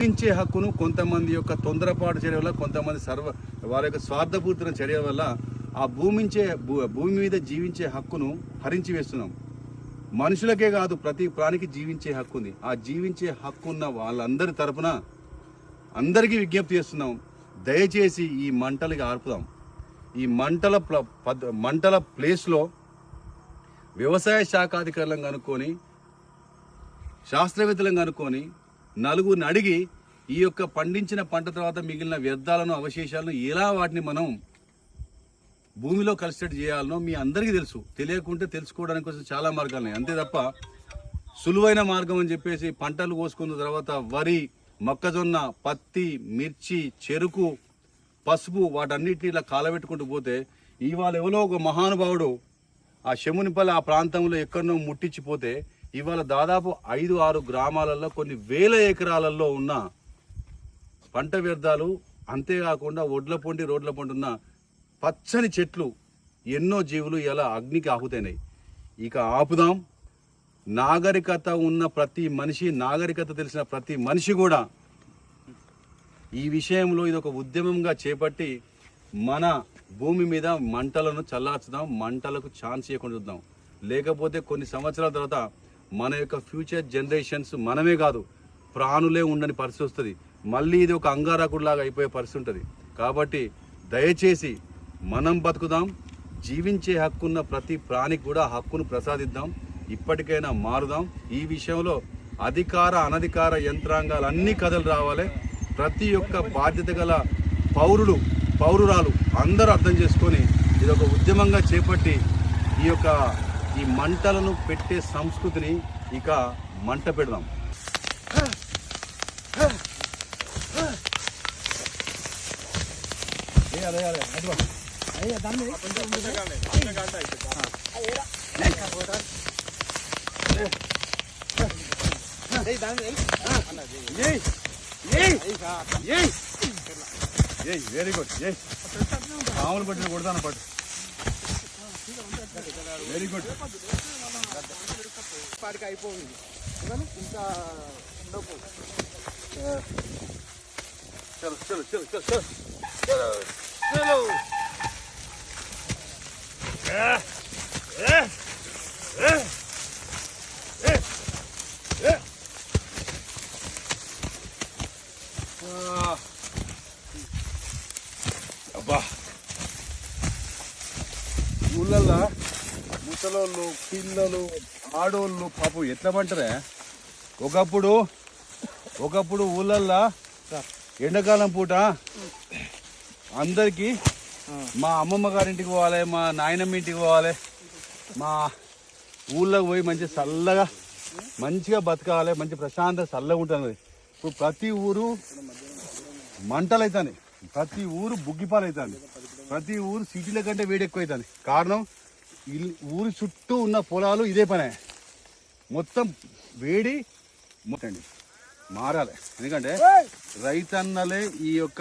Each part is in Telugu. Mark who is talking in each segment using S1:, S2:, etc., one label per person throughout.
S1: జీవించే హక్కును కొంతమంది యొక్క తొందరపాటు చర్య వల్ల, కొంతమంది వారి యొక్క స్వార్థపూరిత చర్య వల్ల ఆ భూమి మీద జీవించే హక్కును హరించి వేస్తున్నాం. మనుషులకే కాదు, ప్రతి ప్రాణికి జీవించే హక్కు ఉంది. ఆ జీవించే హక్కు ఉన్న వాళ్ళందరి తరపున అందరికీ విజ్ఞప్తి చేస్తున్నాం, దయచేసి ఈ మంటలకి ఆర్పుదాం. ఈ మంటల ప్లేస్లో వ్యవసాయ శాఖాధికారులను కనుక్కొని, శాస్త్రవేత్తలను కనుక్కొని, నలుగురిని అడిగి ఈ యొక్క పండించిన పంట తర్వాత మిగిలిన వ్యర్థాలను, అవశేషాలను ఎలా వాటిని మనం భూమిలో కలిసేట్ చేయాలనో మీ అందరికీ తెలుసు. తెలియకుంటే తెలుసుకోవడానికి కోసం చాలా మార్గాలు ఉన్నాయి. అంతే తప్ప సులువైన మార్గం అని చెప్పేసి పంటలు కోసుకున్న తర్వాత వరి, మొక్కజొన్న, పత్తి, మిర్చి, చెరుకు, పసుపు వాటన్నిటిని ఇలా కాలబెట్టుకుంటూ పోతే ఇవాళ ఎవరో ఒక మహానుభావుడు ఆ శమునిపల్లి ఆ ప్రాంతంలో ఎక్కడనో ముట్టించిపోతే ఇవాళ దాదాపు 5-6 గ్రామాలలో కొన్ని వేల ఎకరాలలో ఉన్న పంట వ్యర్థాలు, అంతేకాకుండా రోడ్ల పొంటి ఉన్న పచ్చని చెట్లు, ఎన్నో జీవులు ఇలా అగ్నికి ఆహుతైనాయి. ఇక ఆపుదాం. నాగరికత ఉన్న ప్రతి మనిషి, నాగరికత తెలిసిన ప్రతి మనిషి కూడా ఈ విషయంలో ఇది ఒక ఉద్యమంగా చేపట్టి మన భూమి మీద మంటలను చల్లార్చుదాం. మంటలకు ఛాన్స్ ఇవ్వకుండా చూద్దాం. లేకపోతే కొన్ని సంవత్సరాల తర్వాత మన యొక్క ఫ్యూచర్ జనరేషన్స్, మనమే కాదు ప్రాణులే ఉండని పరిస్థితి వస్తుంది. మళ్ళీ ఇది ఒక అంగారకుడిలాగా అయిపోయే పరిస్థితి ఉంటుంది. కాబట్టి దయచేసి మనం బతుకుదాం. జీవించే హక్కున్న ప్రతి ప్రాణికి కూడా హక్కును ప్రసాదిద్దాం. ఇప్పటికైనా మారుదాం. ఈ విషయంలో అధికార అనధికార యంత్రాంగాలు అన్ని కథలు రావాలి. ప్రతి ఒక్క బాధ్యత గల పౌరురాలు అందరూ అర్థం చేసుకొని ఇది ఒక ఉద్యమంగా చేపట్టి ఈ మంటలను పెట్టే సంస్కృతిని ఇక మంట పెడదాం. Very good. మామూలు పట్టిన కొడతాను పట్టు. Very good.
S2: పాడికి అయిపోయింది ఇంకా ఉండకపోయింది.
S1: చలో చలో చలో చలో చలో చలో అబ్బా. ఊళ్ళల్లో ముసలోళ్ళు, పిల్లలు, ఆడోళ్ళు పాపం ఎట్లా పంటరే. ఒకప్పుడు ఊళ్ళల్లో ఎండాకాలం పూట అందరికీ మా అమ్మమ్మ గారింటికి పోవాలి, మా నాయనమ్మ ఇంటికి పోవాలి, మా ఊళ్ళోకి పోయి మంచిగా చల్లగా మంచిగా బతకాలి, మంచి ప్రశాంత చల్లగా ఉంటుంది. ఇప్పుడు ప్రతి ఊరు మంటలు అవుతాయి, ప్రతి ఊరు బుగ్గిపాలు అవుతుంది, ప్రతి ఊరు సిటీల కంటే వేడి ఎక్కువ అవుతుంది. కారణం ఊరి చుట్టూ ఉన్న పొలాలు ఇదే పనే. మొత్తం వేడి మొత్తండి మారాలి. ఎందుకంటే రైతన్నలే ఈ యొక్క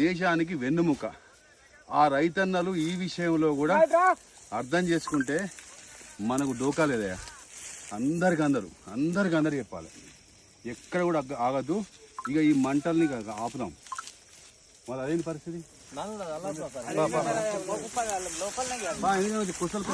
S1: దేశానికి వెన్నుముక. ఆ రైతన్నలు ఈ విషయంలో కూడా అర్థం చేసుకుంటే మనకు డోకా లేదయా. అందరికి చెప్పాలి. ఎక్కడ కూడా ఆగద్దు. ఇక ఈ మంటల్ని ఆపుదాం. మరి అదేంటి పరిస్థితి? కుసలు